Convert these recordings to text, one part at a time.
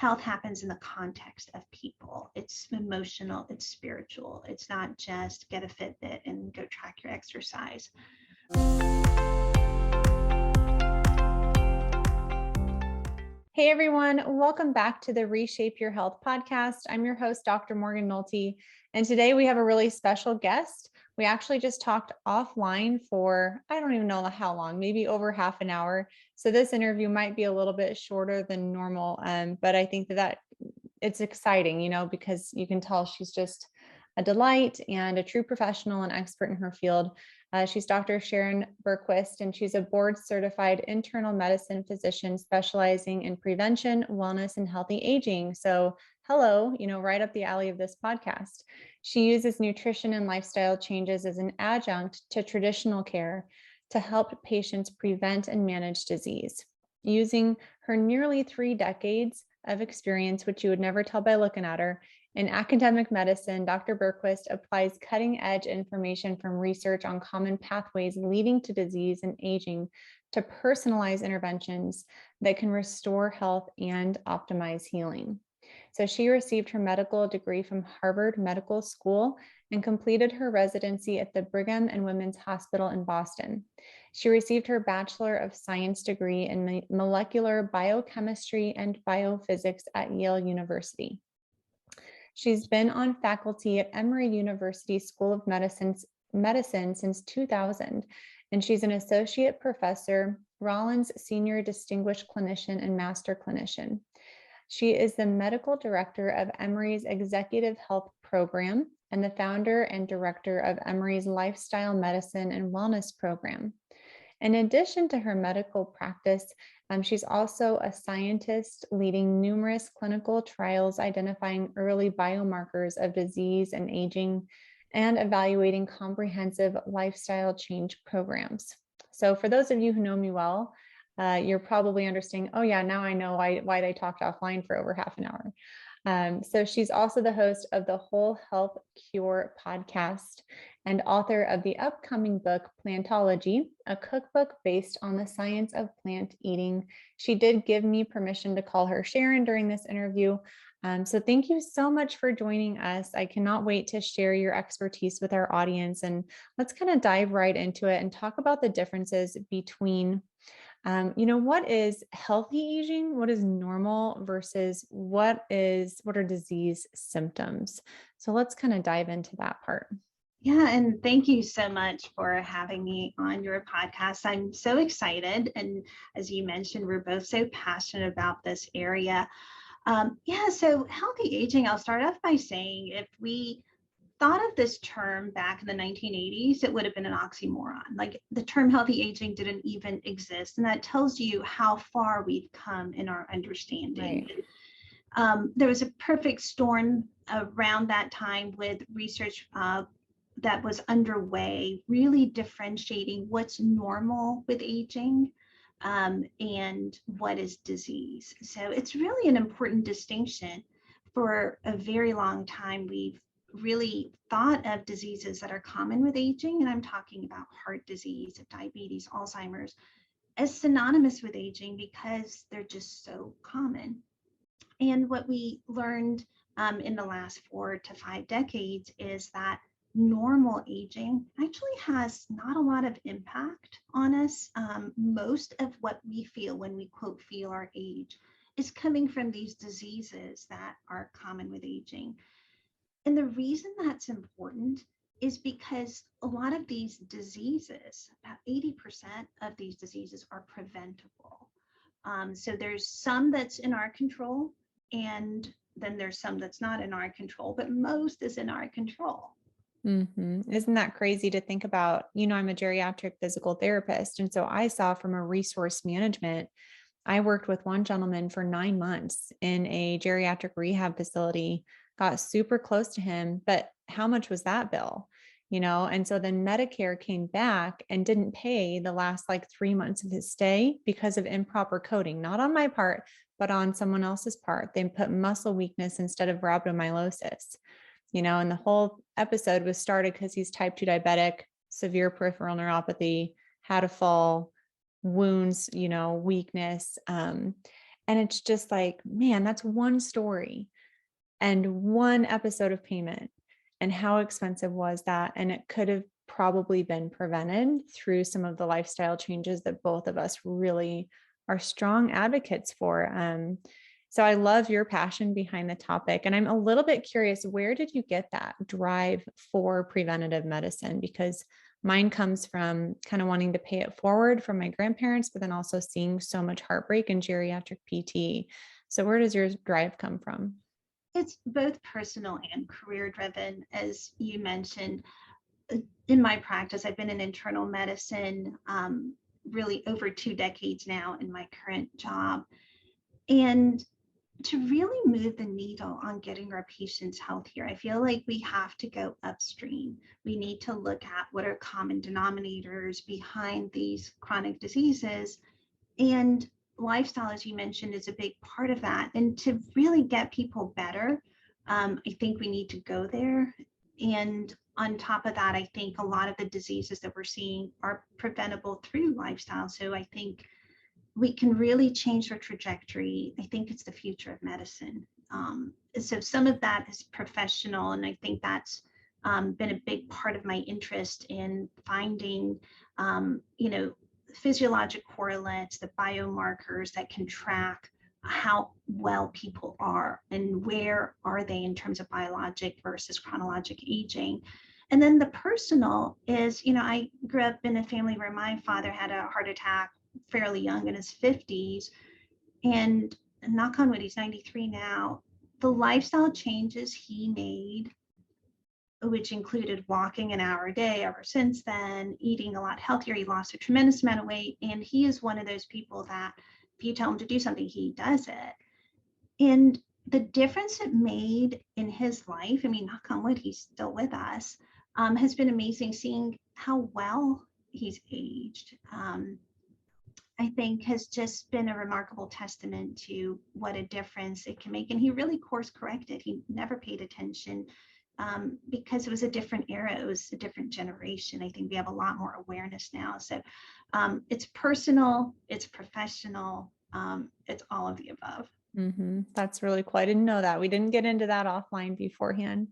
health happens in the context of people. It's emotional, it's spiritual. It's not just get a Fitbit and go track your exercise. Hey everyone, welcome back to the Reshape Your Health podcast. I'm your host, Dr. Morgan Nolte, and today we have a really special guest. We actually just talked offline for, I don't even know how long, maybe over half an hour. So this interview might be a little bit shorter than normal, but I think that it's exciting, because you can tell she's just a delight and a true professional and expert in her field. She's Dr. Sharon Bergquist, and she's a board-certified internal medicine physician specializing in prevention, wellness, and healthy aging. So hello, right up the alley of this podcast. She uses nutrition and lifestyle changes as an adjunct to traditional care to help patients prevent and manage disease. Using her nearly 3 decades of experience, which you would never tell by looking at her, in academic medicine, Dr. Bergquist applies cutting-edge information from research on common pathways leading to disease and aging to personalized interventions that can restore health and optimize healing. So she received her medical degree from Harvard Medical School and completed her residency at the Brigham and Women's Hospital in Boston. She received her Bachelor of Science degree in molecular biochemistry and biophysics at Yale University. She's been on faculty at Emory University School of Medicine since 2000, and she's an associate professor, Rollins Senior Distinguished Clinician, and Master Clinician. She is the medical director of Emory's Executive Health Program and the founder and director of Emory's Lifestyle Medicine and Wellness Program. In addition to her medical practice, she's also a scientist leading numerous clinical trials identifying early biomarkers of disease and aging and evaluating comprehensive lifestyle change programs. So for those of you who know me well, you're probably understanding, oh yeah, now I know why they talked offline for over half an hour. So she's also the host of the Whole Health Cure podcast and author of the upcoming book, Plantology, a cookbook based on the science of plant eating. She did give me permission to call her Sharon during this interview. So thank you so much for joining us. I cannot wait to share your expertise with our audience, and let's kind of dive right into it and talk about the differences between what is healthy aging, what is normal versus what are disease symptoms. So let's kind of dive into that part. Yeah, and thank you so much for having me on your podcast. I'm so excited. And as you mentioned, we're both so passionate about this area. So healthy aging, I'll start off by saying if we thought of this term back in the 1980s, it would have been an oxymoron. Like the term healthy aging didn't even exist. And that tells you how far we've come in our understanding. Right. There was a perfect storm around that time with research that was underway, really differentiating what's normal with aging and what is disease. So it's really an important distinction. For a very long time, we've really thought of diseases that are common with aging, and I'm talking about heart disease, diabetes, Alzheimer's, as synonymous with aging because they're just so common. And what we learned in the last 4 to 5 decades is that normal aging actually has not a lot of impact on us. Most of what we feel when we quote feel our age is coming from these diseases that are common with aging. And the reason that's important is because a lot of these diseases, about 80% of these diseases are preventable. So there's some that's in our control, and then there's some that's not in our control, but most is in our control. Mm-hmm. Isn't that crazy to think about? I'm a geriatric physical therapist. And so I saw from a resource management, I worked with one gentleman for 9 months in a geriatric rehab facility, got super close to him, but how much was that bill? And so then Medicare came back and didn't pay the last 3 months of his stay because of improper coding, not on my part, but on someone else's part. They put muscle weakness instead of rhabdomyolysis. And the whole episode was started because he's type 2 diabetic, severe peripheral neuropathy, had a fall, wounds, weakness. And it's just like, man, that's one story and one episode of payment. And how expensive was that? And it could have probably been prevented through some of the lifestyle changes that both of us really are strong advocates for. So I love your passion behind the topic. And I'm a little bit curious, where did you get that drive for preventative medicine? Because mine comes from kind of wanting to pay it forward from my grandparents, but then also seeing so much heartbreak in geriatric PT. So where does your drive come from? It's both personal and career driven, as you mentioned. In my practice, I've been in internal medicine really over 2 decades now in my current job. And to really move the needle on getting our patients healthier, I feel like we have to go upstream. We need to look at what are common denominators behind these chronic diseases. And lifestyle, as you mentioned, is a big part of that. And to really get people better, I think we need to go there. And on top of that, I think a lot of the diseases that we're seeing are preventable through lifestyle. So I think we can really change their trajectory. I think it's the future of medicine. So some of that is professional, and I think that's been a big part of my interest in finding, physiologic correlates, the biomarkers that can track how well people are and where are they in terms of biologic versus chronologic aging. And then the personal is, I grew up in a family where my father had a heart attack fairly young in his 50s, and knock on wood, he's 93 now. The lifestyle changes he made, which included walking an hour a day ever since then, eating a lot healthier. He lost a tremendous amount of weight. And he is one of those people that if you tell him to do something, he does it. And the difference it made in his life, I mean, knock on wood, he's still with us, has been amazing seeing how well he's aged. I think has just been a remarkable testament to what a difference it can make. And he really course corrected. He never paid attention because it was a different era. It was a different generation. I think we have a lot more awareness now. So it's personal, it's professional, it's all of the above. That's really cool. I didn't know that. We didn't get into that offline beforehand.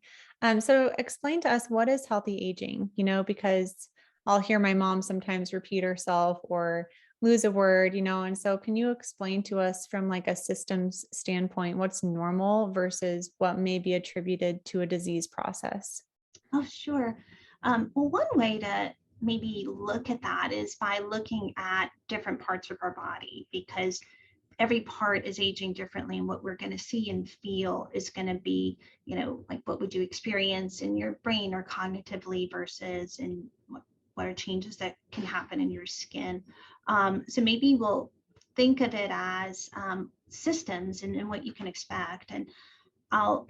So explain to us, what is healthy aging? Because I'll hear my mom sometimes repeat herself or lose a word, and so can you explain to us from like a systems standpoint, what's normal versus what may be attributed to a disease process? Oh, sure. Well, one way to maybe look at that is by looking at different parts of our body, because every part is aging differently, and what we're going to see and feel is going to be, like what would you experience in your brain or cognitively versus in what are changes that can happen in your skin. So maybe we'll think of it as systems and what you can expect. And I'll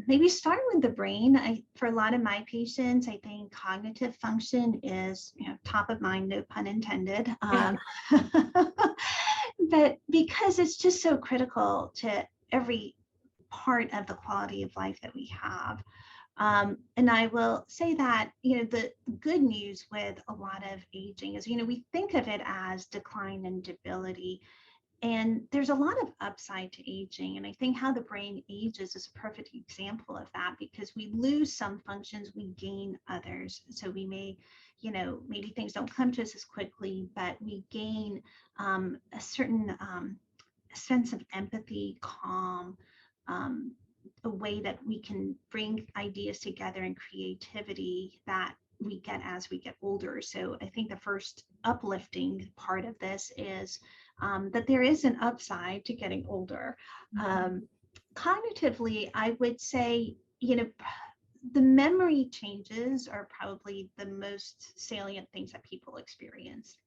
maybe start with the brain. For a lot of my patients, I think cognitive function is, top of mind, no pun intended. But because it's just so critical to every part of the quality of life that we have. And I will say that, the good news with a lot of aging is, we think of it as decline and debility. And there's a lot of upside to aging. And I think how the brain ages is a perfect example of that, because we lose some functions, we gain others. So we may, maybe things don't come to us as quickly, but we gain a certain sense of empathy, calm, a way that we can bring ideas together and creativity that we get as we get older. So I think the first uplifting part of this is that there is an upside to getting older. Cognitively, I would say, the memory changes are probably the most salient things that people experience.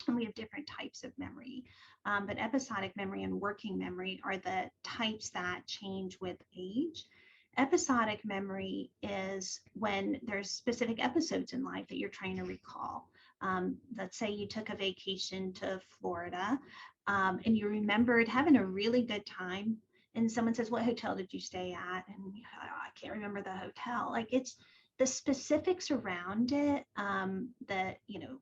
And we have different types of memory, but episodic memory and working memory are the types that change with age. Episodic memory is when there's specific episodes in life that you're trying to recall. Let's say you took a vacation to Florida and you remembered having a really good time, and someone says, "What hotel did you stay at?" And I can't remember the hotel. Like, it's the specifics around it,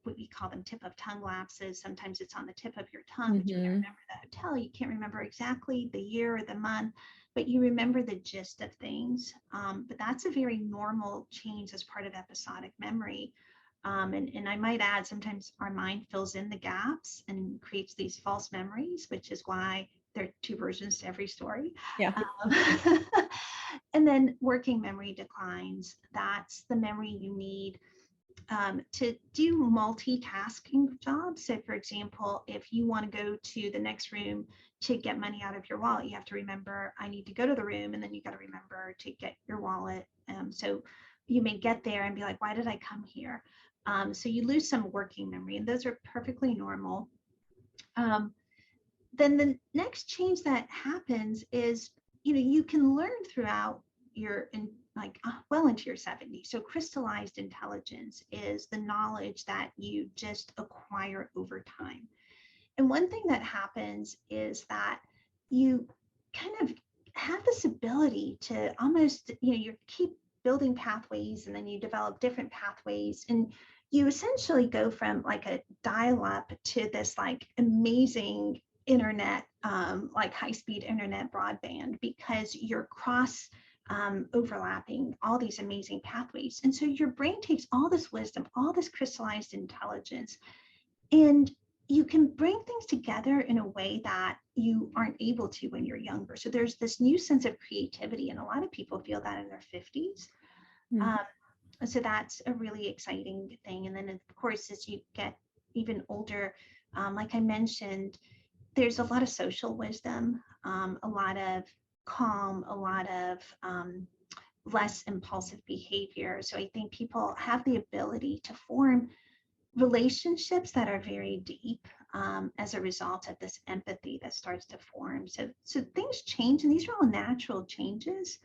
what we call them tip of tongue lapses. Sometimes it's on the tip of your tongue, but you can't remember the hotel. You can't remember exactly the year or the month, but you remember the gist of things. But that's a very normal change as part of episodic memory. And I might add, sometimes our mind fills in the gaps and creates these false memories, which is why there are two versions to every story. Yeah. And then working memory declines. That's the memory you need to do multitasking jobs. So for example, if you want to go to the next room to get money out of your wallet, you have to remember, I need to go to the room, and then you got to remember to get your wallet. So you may get there and be like, why did I come here? So you lose some working memory, and those are perfectly normal. Then the next change that happens is, you can learn throughout your well into your 70s. So crystallized intelligence is the knowledge that you just acquire over time. And one thing that happens is that you kind of have this ability to almost, you keep building pathways, and then you develop different pathways, and you essentially go from like a dial-up to this like amazing internet, like high-speed internet broadband, because you're cross overlapping all these amazing pathways. And so your brain takes all this wisdom, all this crystallized intelligence, and you can bring things together in a way that you aren't able to when you're younger. So there's this new sense of creativity, and a lot of people feel that in their 50s. So that's a really exciting thing. And then of course, as you get even older, like I mentioned, there's a lot of social wisdom, a lot of calm, a lot of less impulsive behavior. So I think people have the ability to form relationships that are very deep as a result of this empathy that starts to form. So things change, and these are all natural changes.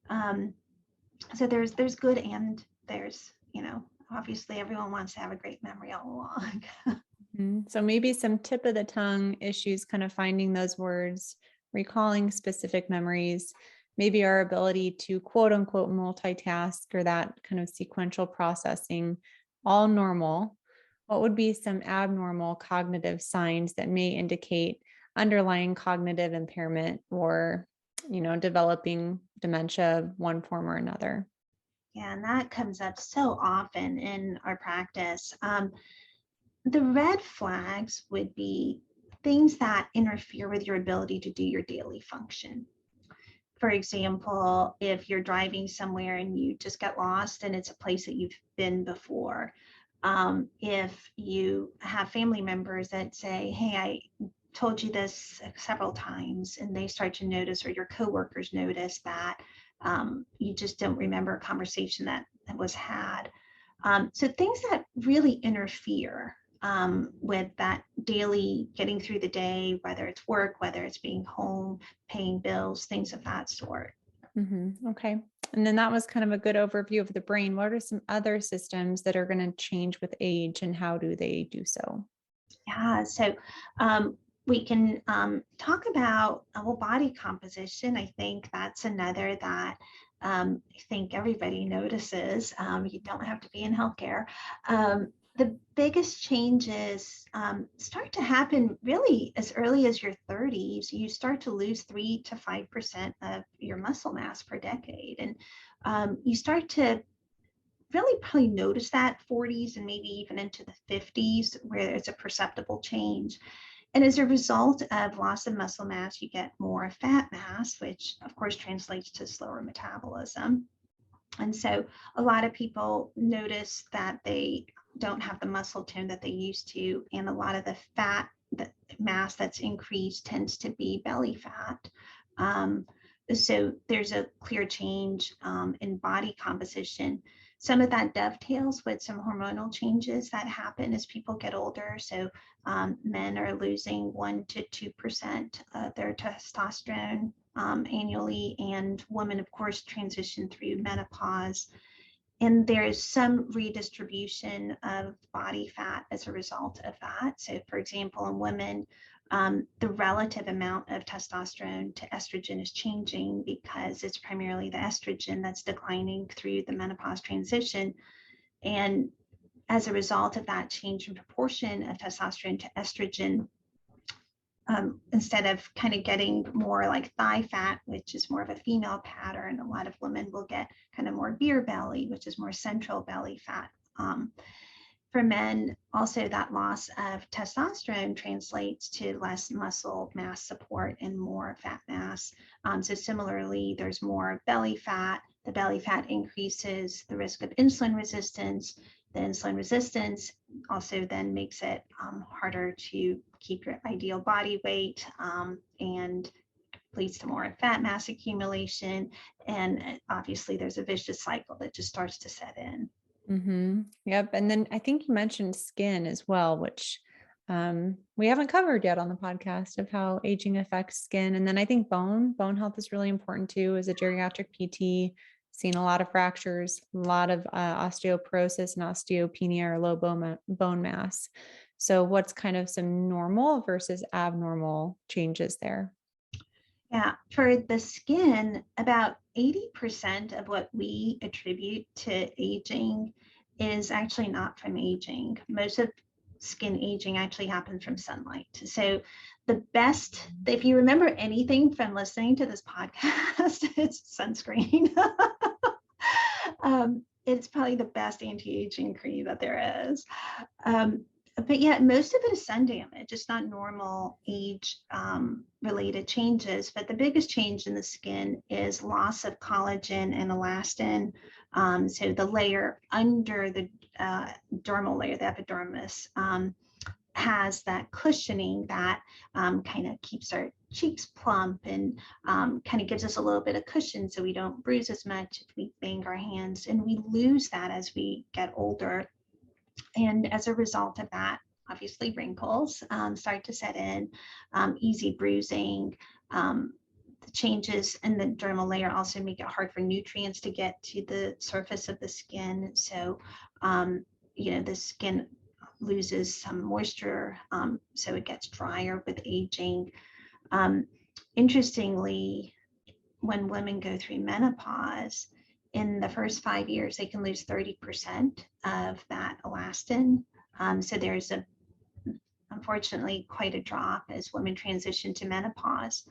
So there's good, and there's, obviously everyone wants to have a great memory all along. So maybe some tip of the tongue issues, kind of finding those words, recalling specific memories, maybe our ability to quote unquote multitask, or that kind of sequential processing, all normal. What would be some abnormal cognitive signs that may indicate underlying cognitive impairment, or, developing dementia of one form or another? Yeah, and that comes up so often in our practice. The red flags would be things that interfere with your ability to do your daily function. For example, if you're driving somewhere and you just get lost and it's a place that you've been before. If you have family members that say, hey, I told you this several times, and they start to notice, or your coworkers notice that you just don't remember a conversation that was had. So things that really interfere with that daily getting through the day, whether it's work, whether it's being home, paying bills, things of that sort. Okay. And then that was kind of a good overview of the brain. What are some other systems that are going to change with age, and how do they do so? Yeah, so we can talk about body composition. I think that's another that I think everybody notices. You don't have to be in healthcare. The biggest changes start to happen really as early as your 30s. You start to lose 3 to 5% of your muscle mass per decade. And you start to really probably notice that 40s and maybe even into the 50s, where it's a perceptible change. And as a result of loss of muscle mass, you get more fat mass, which of course translates to slower metabolism. And so a lot of people notice that they don't have the muscle tone that they used to, and a lot of the fat mass that's increased tends to be belly fat. So there's a clear change in body composition. Some of that dovetails with some hormonal changes that happen as people get older. So men are losing 1 to 2% of their testosterone annually, and women, of course, transition through menopause. And there is some redistribution of body fat as a result of that. So, for example, in women, the relative amount of testosterone to estrogen is changing because it's primarily the estrogen that's declining through the menopause transition. And as a result of that change in proportion of testosterone to estrogen, instead of kind of getting more like thigh fat, which is more of a female pattern, a lot of women will get kind of more beer belly, which is more central belly fat. For men, also that loss of testosterone translates to less muscle mass support and more fat mass. So similarly, there's more belly fat. The belly fat increases the risk of insulin resistance. The insulin resistance also then makes it harder to keep your ideal body weight and leads to more fat mass accumulation. And obviously there's a vicious cycle that just starts to set in. Yep. And then I think you mentioned skin as well, which we haven't covered yet on the podcast, of how aging affects skin. And then I think bone health is really important too. As a geriatric PT, seen a lot of fractures, a lot of osteoporosis and osteopenia, or low bone mass. So what's kind of some normal versus abnormal changes there? Yeah, for the skin, about 80% of what we attribute to aging is actually not from aging. Most of skin aging actually happens from sunlight. So the best, if you remember anything from listening to this podcast, it's sunscreen. It's probably the best anti-aging cream that there is. But yeah, most of it is sun damage. It's not normal age related changes, but the biggest change in the skin is loss of collagen and elastin. So the layer under the dermal layer, the epidermis, has that cushioning that kind of keeps our cheeks plump and kind of gives us a little bit of cushion so we don't bruise as much if we bang our hands. And we lose that as we get older. And as a result of that, obviously wrinkles start to set in, easy bruising. The changes in the dermal layer also make it hard for nutrients to get to the surface of the skin. So, the skin loses some moisture, so it gets drier with aging. Interestingly, when women go through menopause, in the first 5 years, they can lose 30% of that elastin. So there's unfortunately quite a drop as women transition to menopause.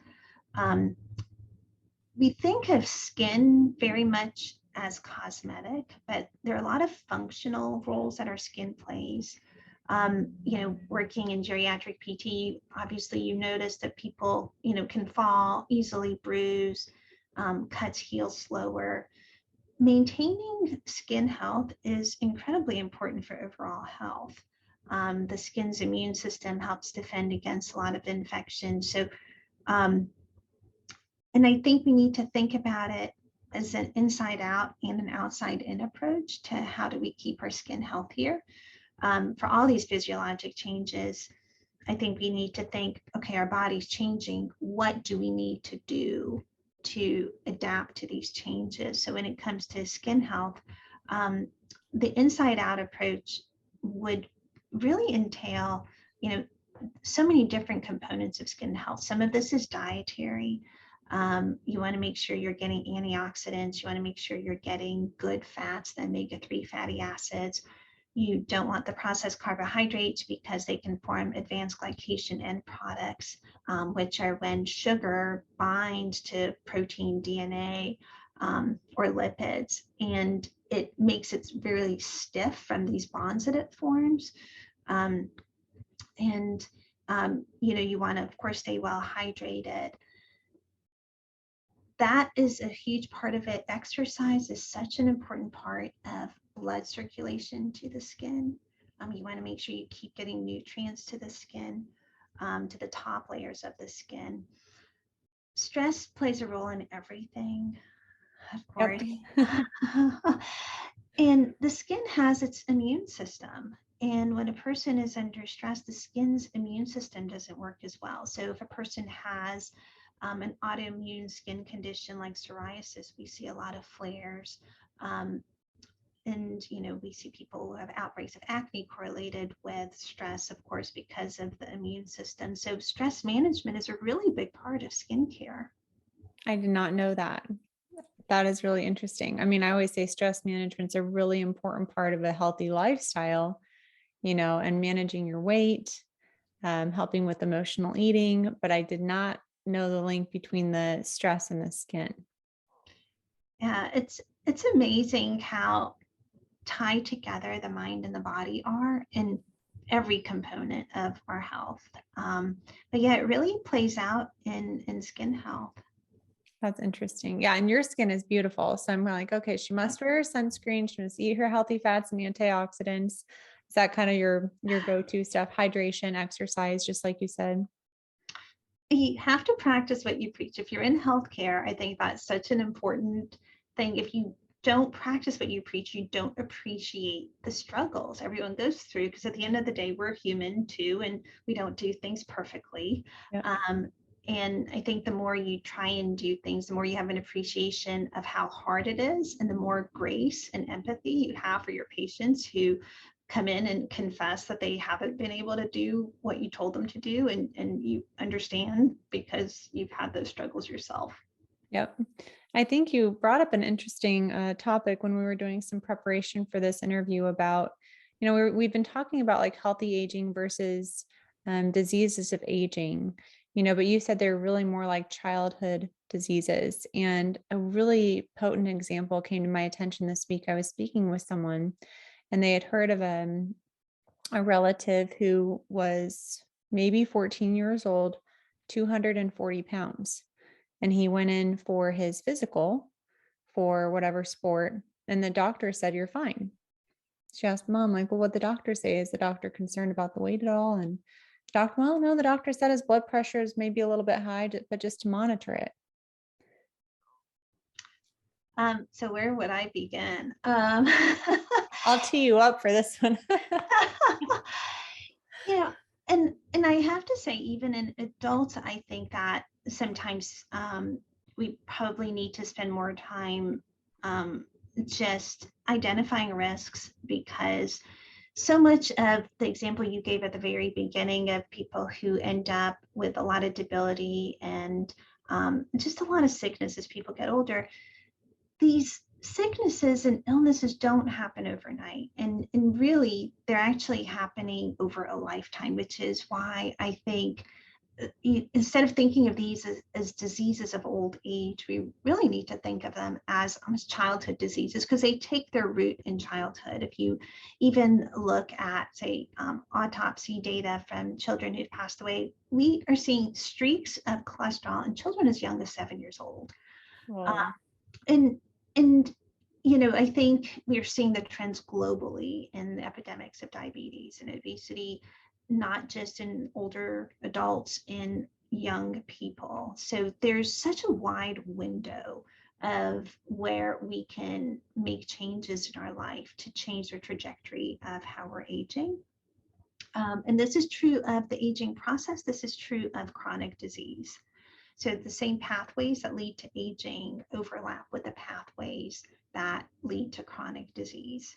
We think of skin very much as cosmetic, but there are a lot of functional roles that our skin plays. Working in geriatric PT, obviously you notice that people, can fall easily, bruise, cuts heal slower. Maintaining skin health is incredibly important for overall health. The skin's immune system helps defend against a lot of infections. So, and I think we need to think about it as an inside out and an outside in approach to how do we keep our skin healthier. For all these physiologic changes, I think we need to think, okay, our body's changing. What do we need to do to adapt to these changes? So when it comes to skin health, the inside out approach would really entail, so many different components of skin health. Some of this is dietary. You want to make sure you're getting antioxidants. You want to make sure you're getting good fats, the omega-3 fatty acids. You don't want the processed carbohydrates because they can form advanced glycation end products, which are when sugar binds to protein, DNA, or lipids, and it makes it really stiff from these bonds that it forms. You want to, of course, stay well hydrated. That is a huge part of it. Exercise is such an important part of blood circulation to the skin. You want to make sure you keep getting nutrients to the skin, to the top layers of the skin. Stress plays a role in everything, of course. Yep. And the skin has its immune system. And when a person is under stress, the skin's immune system doesn't work as well. So if a person has an autoimmune skin condition like psoriasis, we see a lot of flares. And, we see people who have outbreaks of acne correlated with stress, of course, because of the immune system. So stress management is a really big part of skincare. I did not know that. That is really interesting. I mean, I always say stress management is a really important part of a healthy lifestyle, and managing your weight, helping with emotional eating, but I did not know the link between the stress and the skin. Yeah, it's amazing how tied together the mind and the body are in every component of our health. But yeah, it really plays out in skin health. That's interesting. Yeah. And your skin is beautiful. So I'm like, okay, she must wear her sunscreen. She must eat her healthy fats and antioxidants. Is that kind of your go-to stuff? Hydration, exercise, just like you said? You have to practice what you preach. If you're in healthcare, I think that's such an important thing. If you don't practice what you preach, you don't appreciate the struggles everyone goes through, because at the end of the day, we're human too, and we don't do things perfectly. Yeah. And I think the more you try and do things, the more you have an appreciation of how hard it is, and the more grace and empathy you have for your patients who come in and confess that they haven't been able to do what you told them to do, and you understand because you've had those struggles yourself. Yep. I think you brought up an interesting topic when we were doing some preparation for this interview about, we've been talking about like healthy aging versus diseases of aging, but you said they're really more like childhood diseases. And a really potent example came to my attention this week. I was speaking with someone and they had heard of a relative who was maybe 14 years old, 240 pounds. And he went in for his physical for whatever sport. And the doctor said, "You're fine." She asked mom, like, "Well, what the doctor say? Is the doctor concerned about the weight at all?" And the doctor, "Well, no, the doctor said his blood pressure is maybe a little bit high, but just to monitor it." So where would I begin? I'll tee you up for this one. Yeah, and I have to say, even in adults, I think that sometimes we probably need to spend more time just identifying risks, because so much of the example you gave at the very beginning of people who end up with a lot of debility and just a lot of sickness as people get older, these sicknesses and illnesses don't happen overnight, and really they're actually happening over a lifetime, which is why I think instead of thinking of these as diseases of old age, we really need to think of them as almost childhood diseases, because they take their root in childhood. If you even look at, say, autopsy data from children who've passed away, we are seeing streaks of cholesterol in children as young as 7 years old. Whoa. And and I think we're seeing the trends globally in the epidemics of diabetes and obesity, not just in older adults, in young people. So there's such a wide window of where we can make changes in our life to change the trajectory of how we're aging. And this is true of the aging process. This is true of chronic disease. So the same pathways that lead to aging overlap with the pathways that lead to chronic disease.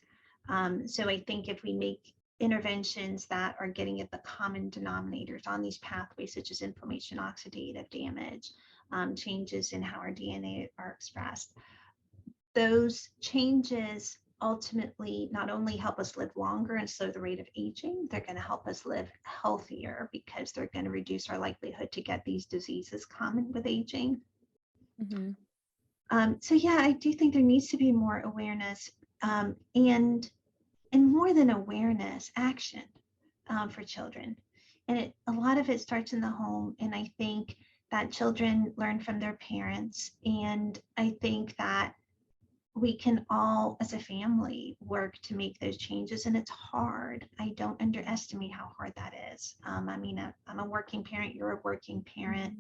So I think if we make interventions that are getting at the common denominators on these pathways, such as inflammation, oxidative damage, changes in how our DNA are expressed, those changes ultimately not only help us live longer and slow the rate of aging, they're going to help us live healthier, because they're going to reduce our likelihood to get these diseases common with aging. Mm-hmm. So yeah, I do think there needs to be more awareness, and more than awareness, action for children. And a lot of it starts in the home. And I think that children learn from their parents. And I think that we can all, as a family, work to make those changes. And it's hard. I don't underestimate how hard that is. I mean, I'm a working parent, you're a working parent.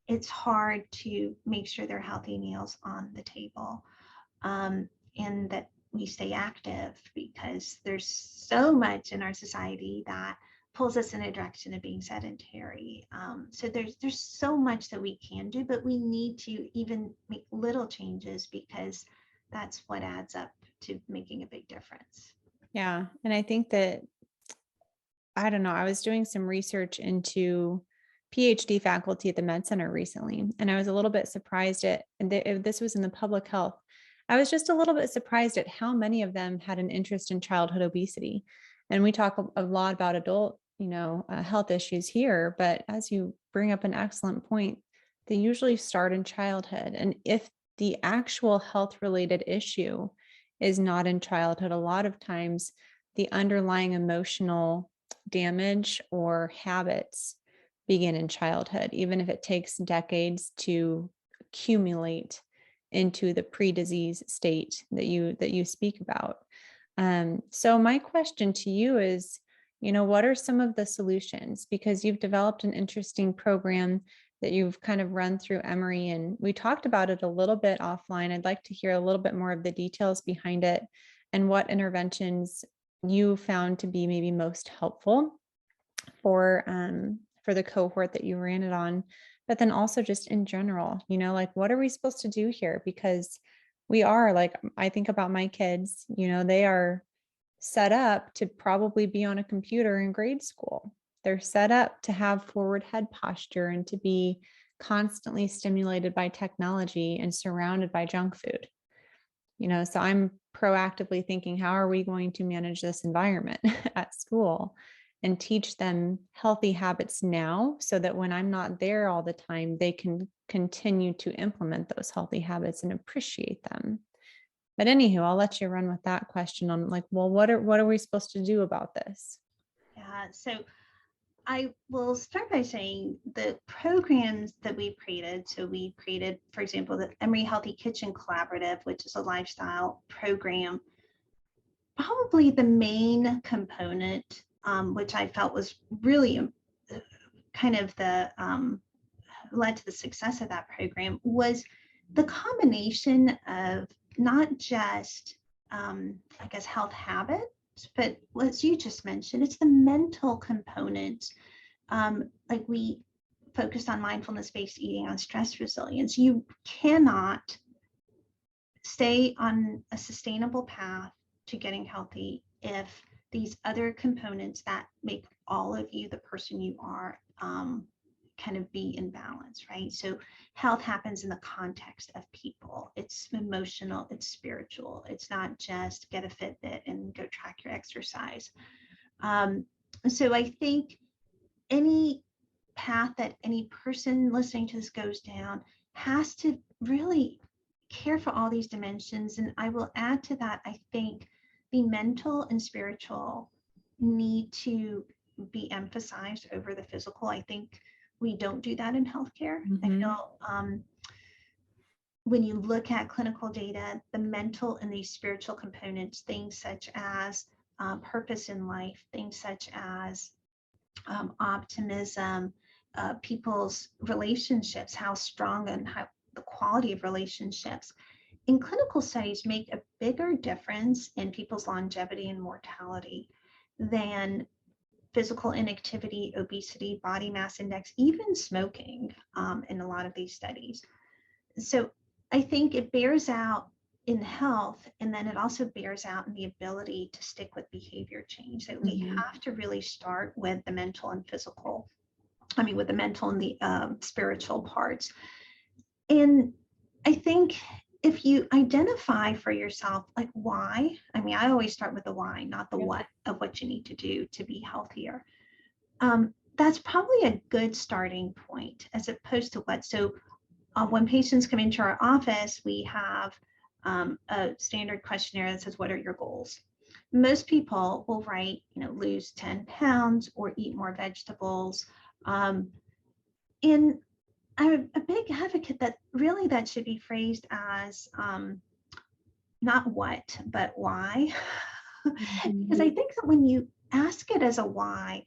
It's hard to make sure there are healthy meals on the table, and that we stay active, because there's so much in our society that pulls us in a direction of being sedentary. So there's so much that we can do, but we need to even make little changes, because that's what adds up to making a big difference. Yeah. And I think that, I don't know, I was doing some research into PhD faculty at the Med Center recently, and I was a little bit surprised this was in the public health. I was just a little bit surprised at how many of them had an interest in childhood obesity. And we talk a lot about adult, health issues here, but as you bring up an excellent point, they usually start in childhood. And if the actual health related issue is not in childhood, a lot of times the underlying emotional damage or habits begin in childhood, even if it takes decades to accumulate into the pre-disease state that you speak about. So my question to you is, what are some of the solutions? Because you've developed an interesting program that you've kind of run through Emory, and we talked about it a little bit offline. I'd like to hear a little bit more of the details behind it and what interventions you found to be maybe most helpful for the cohort that you ran it on, but then also just in general, like, what are we supposed to do here? Because we are, like, I think about my kids, they are set up to probably be on a computer in grade school. They're set up to have forward head posture and to be constantly stimulated by technology and surrounded by junk food. So I'm proactively thinking, how are we going to manage this environment at school and teach them healthy habits now so that when I'm not there all the time, they can continue to implement those healthy habits and appreciate them. But anywho, I'll let you run with that question on, like, well, what are we supposed to do about this? Yeah, so I will start by saying the programs that we created. So we created, for example, the Emory Healthy Kitchen Collaborative, which is a lifestyle program. Probably the main component, which I felt was really kind of the led to the success of that program, was the combination of not just, I guess, health habits, but as you just mentioned, it's the mental component. Like we focused on mindfulness-based eating, on stress resilience. You cannot stay on a sustainable path to getting healthy if these other components that make all of you the person you are kind of be in balance, right? So health happens in the context of people. It's emotional, it's spiritual. It's not just get a Fitbit and go track your exercise. So I think any path that any person listening to this goes down has to really care for all these dimensions. And I will add to that, I think the mental and spiritual need to be emphasized over the physical. I think we don't do that in healthcare. I feel when you look at clinical data, the mental and these spiritual components, things such as purpose in life, things such as optimism, people's relationships, how strong and how the quality of relationships in clinical studies make a bigger difference in people's longevity and mortality than physical inactivity, obesity, body mass index, even smoking in a lot of these studies. So I think it bears out in health, and then it also bears out in the ability to stick with behavior change, that we have to really start with the mental and physical, with the mental and the spiritual parts. And I think if you identify for yourself, like, why, I always start with the why, not the what of what you need to do to be healthier. That's probably a good starting point as opposed to what. So when patients come into our office, we have a standard questionnaire that says, what are your goals? Most people will write, lose 10 pounds or eat more vegetables. And I'm a big advocate that really that should be phrased as not what, but why. Because I think that when you ask it as a why,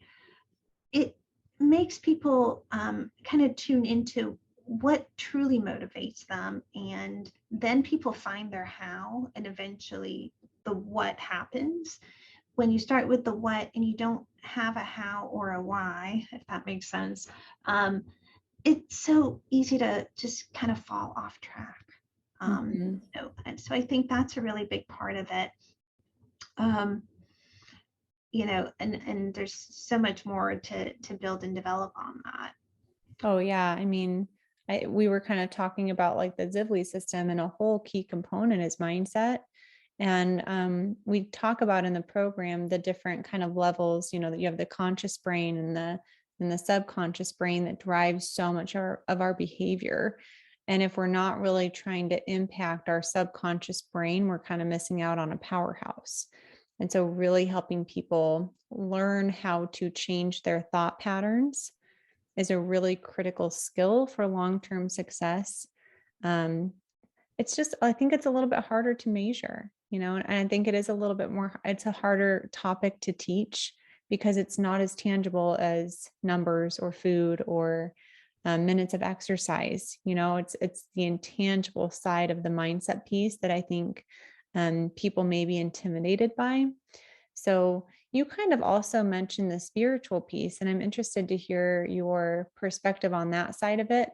it makes people kind of tune into what truly motivates them. And then people find their how, and eventually the what happens. When you start with the what and you don't have a how or a why, if that makes sense, it's so easy to just kind of fall off track. And so I think that's a really big part of it. And there's so much more to build and develop on that. Oh yeah. I mean, we were kind of talking about like the Zivli system, and a whole key component is mindset. And we talk about in the program the different kind of levels, that you have the conscious brain and the subconscious brain that drives so much of our behavior. And if we're not really trying to impact our subconscious brain, we're kind of missing out on a powerhouse. And so really helping people learn how to change their thought patterns is a really critical skill for long-term success. I think it's a little bit harder to measure, and I think it is a little bit more, it's a harder topic to teach because it's not as tangible as numbers or food or minutes of exercise. It's the intangible side of the mindset piece that I think people may be intimidated by. So you kind of also mentioned the spiritual piece, and I'm interested to hear your perspective on that side of it,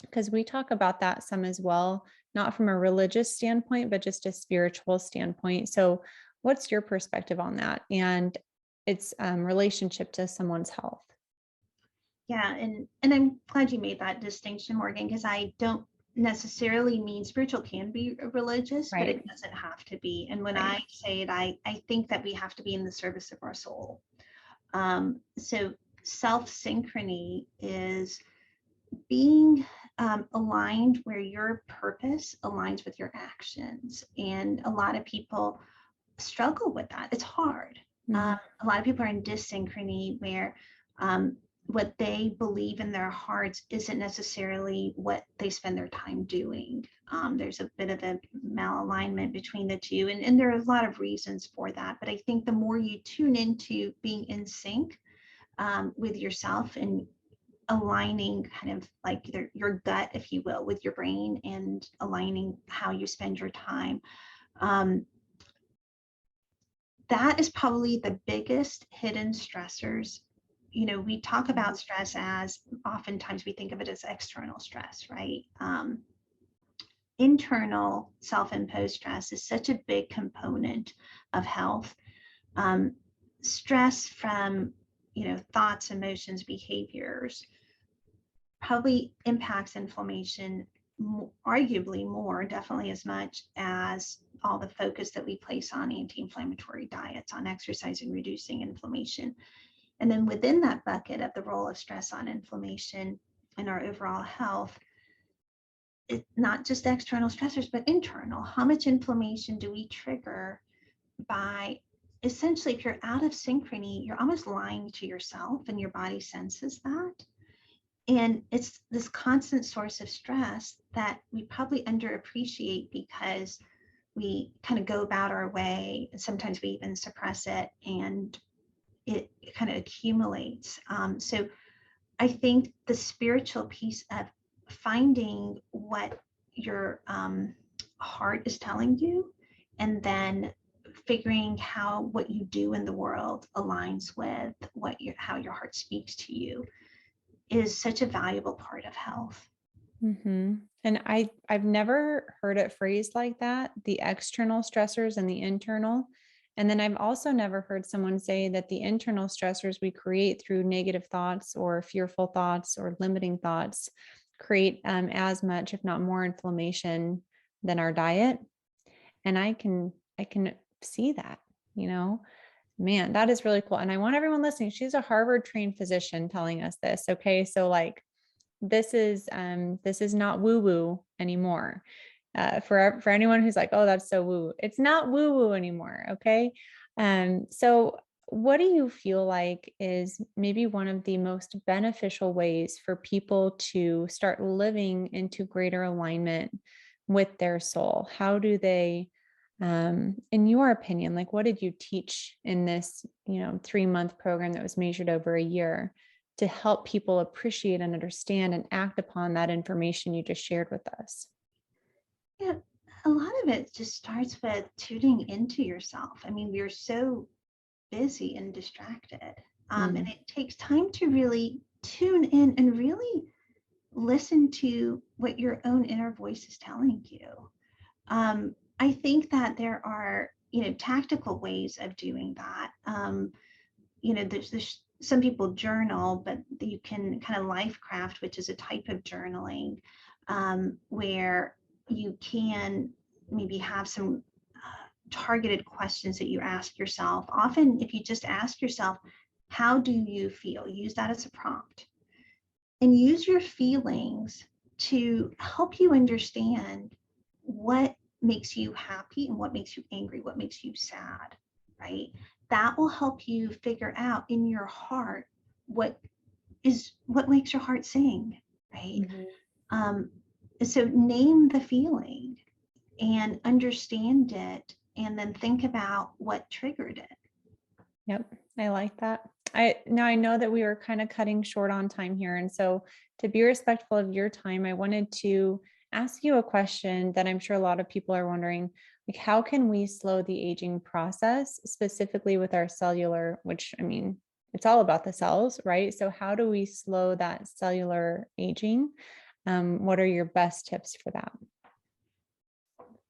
because we talk about that some as well, not from a religious standpoint, but just a spiritual standpoint. So what's your perspective on that and its relationship to someone's health? Yeah, and I'm glad you made that distinction, Morgan, because I don't necessarily mean spiritual can be religious, but it doesn't have to be. And when I say it, I think that we have to be in the service of our soul. So self-synchrony is being aligned where your purpose aligns with your actions. And a lot of people struggle with that. It's hard. A lot of people are in dyssynchrony where what they believe in their hearts isn't necessarily what they spend their time doing. There's a bit of a malalignment between the two, and there are a lot of reasons for that. But I think the more you tune into being in sync with yourself and aligning kind of like your gut, if you will, with your brain, and aligning how you spend your time, that is probably the biggest hidden stressors. We talk about stress as oftentimes we think of it as external stress, right? Internal self-imposed stress is such a big component of health. Stress from, thoughts, emotions, behaviors probably impacts inflammation arguably more, definitely as much as all the focus that we place on anti-inflammatory diets, on exercise and reducing inflammation. And then within that bucket of the role of stress on inflammation and our overall health, it's not just external stressors, but internal. How much inflammation do we trigger by essentially, if you're out of synchrony, you're almost lying to yourself, and your body senses that. And it's this constant source of stress that we probably underappreciate because we kind of go about our way. And sometimes we even suppress it, and it kind of accumulates. So I think the spiritual piece of finding what your heart is telling you, and then figuring how what you do in the world aligns with how your heart speaks to you, is such a valuable part of health. And I've never heard it phrased like that, the external stressors and the internal. And then I've also never heard someone say that the internal stressors we create through negative thoughts or fearful thoughts or limiting thoughts create as much, if not more, inflammation than our diet. And I can see that, man, that is really cool. And I want everyone listening, she's a Harvard trained physician telling us this. Okay. So like, this is not woo woo anymore. For anyone who's like, oh, that's so woo, it's not woo woo anymore. Okay. So what do you feel like is maybe one of the most beneficial ways for people to start living into greater alignment with their soul? How do they, in your opinion, like what did you teach in this, 3-month program that was measured over a year to help people appreciate and understand and act upon that information you just shared with us? Yeah, a lot of it just starts with tuning into yourself. I mean, we're so busy and distracted. And it takes time to really tune in and really listen to what your own inner voice is telling you. I think that there are, tactical ways of doing that. There's some people journal, but you can kind of life craft, which is a type of journaling, where you can maybe have some targeted questions that you ask yourself. Often, if you just ask yourself, how do you feel? Use that as a prompt and use your feelings to help you understand what makes you happy and what makes you angry, what makes you sad, right? That will help you figure out in your heart what makes your heart sing, right? So name the feeling and understand it, and then think about what triggered it. Yep, I like that. I know that we were kind of cutting short on time here. And so to be respectful of your time, I wanted to ask you a question that I'm sure a lot of people are wondering, like, how can we slow the aging process, specifically with our cellular, which, I mean, it's all about the cells, right? So how do we slow that cellular aging? What are your best tips for that?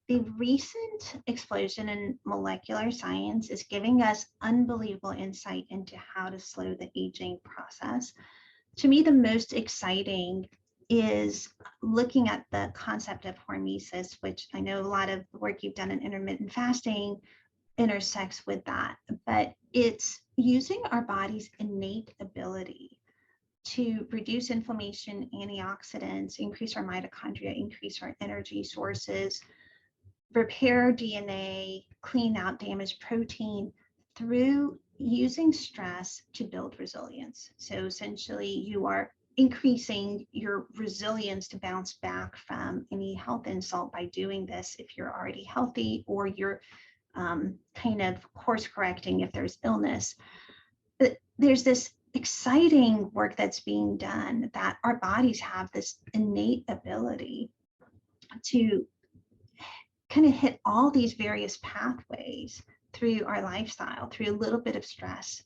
The recent explosion in molecular science is giving us unbelievable insight into how to slow the aging process. To me, the most exciting is looking at the concept of hormesis, which I know a lot of the work you've done in intermittent fasting intersects with that, but it's using our body's innate ability to reduce inflammation, antioxidants, increase our mitochondria, increase our energy sources, repair DNA, clean out damaged protein through using stress to build resilience. So essentially, you are increasing your resilience to bounce back from any health insult by doing this if you're already healthy, or you're kind of course correcting if there's illness. But there's this exciting work that's being done that our bodies have this innate ability to kind of hit all these various pathways through our lifestyle, through a little bit of stress,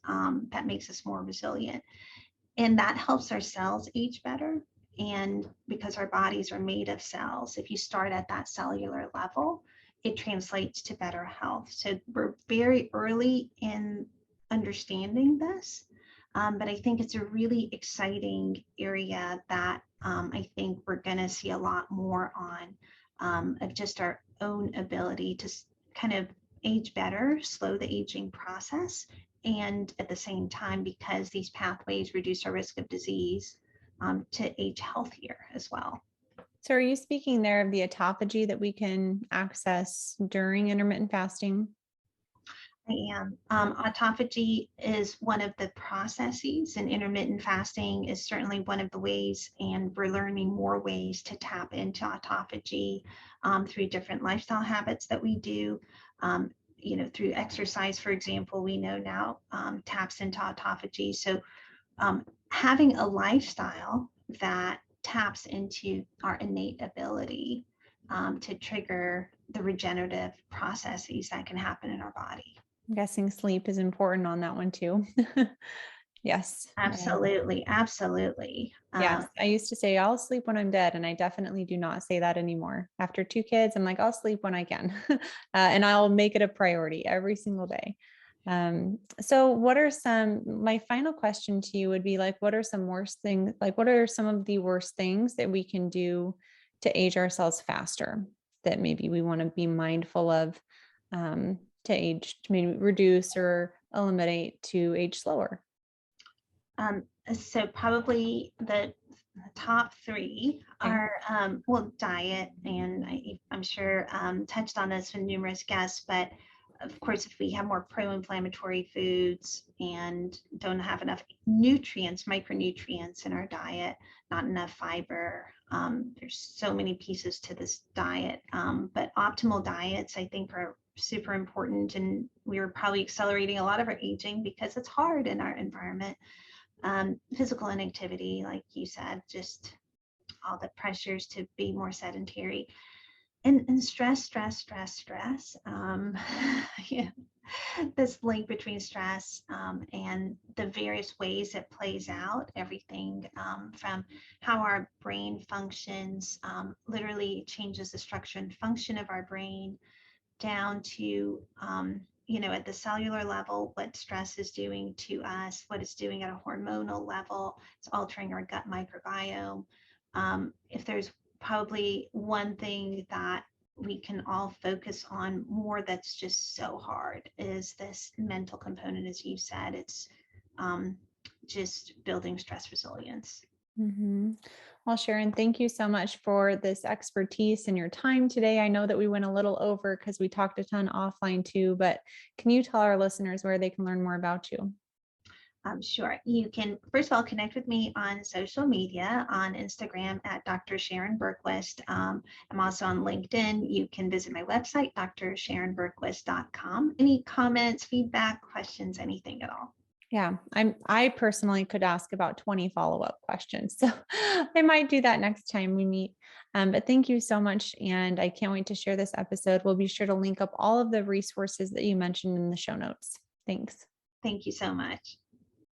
that makes us more resilient. And that helps our cells age better. And because our bodies are made of cells, if you start at that cellular level, it translates to better health. So we're very early in understanding this, but I think it's a really exciting area that I think we're going to see a lot more on, of just our own ability to kind of age better, slow the aging process, and at the same time, because these pathways reduce our risk of disease, to age healthier as well. So are you speaking there of the autophagy that we can access during intermittent fasting? I am. Autophagy is one of the processes, and intermittent fasting is certainly one of the ways, and we're learning more ways to tap into autophagy through different lifestyle habits that we do. Through exercise, for example, we know now taps into autophagy. So having a lifestyle that taps into our innate ability to trigger the regenerative processes that can happen in our body. I'm guessing sleep is important on that one too. Yes. Absolutely. Absolutely. Yes. I used to say I'll sleep when I'm dead, and I definitely do not say that anymore. After 2 kids, I'm like, I'll sleep when I can, and I'll make it a priority every single day. So my final question to you would be like, what are some worst things? Like, what are some of the worst things that we can do to age ourselves faster that maybe we want to be mindful of, to age, to maybe reduce or eliminate to age slower? So probably the top 3 are, diet, and I'm sure touched on this with numerous guests, but of course, if we have more pro-inflammatory foods and don't have enough nutrients, micronutrients in our diet, not enough fiber, there's so many pieces to this diet, but optimal diets, I think, are super important, and we're probably accelerating a lot of our aging because it's hard in our environment. Physical inactivity, like you said, just all the pressures to be more sedentary. And stress. Yeah, this link between stress and the various ways it plays out, everything from how our brain functions, literally changes the structure and function of our brain, down to at the cellular level, what stress is doing to us, what it's doing at a hormonal level. It's altering our gut microbiome. If there's probably one thing that we can all focus on more that's just so hard, is this mental component. As you said, it's just building stress resilience. Mm-hmm. Well, Sharon, thank you so much for this expertise and your time today. I know that we went a little over because we talked a ton offline too, but can you tell our listeners where they can learn more about you? Sure. You can, first of all, connect with me on social media, on Instagram at Dr. Sharon Bergquist. I'm also on LinkedIn. You can visit my website, drsharonbergquist.com. Any comments, feedback, questions, anything at all? Yeah, I personally could ask about 20 follow-up questions. So I might do that next time we meet. But thank you so much. And I can't wait to share this episode. We'll be sure to link up all of the resources that you mentioned in the show notes. Thanks. Thank you so much.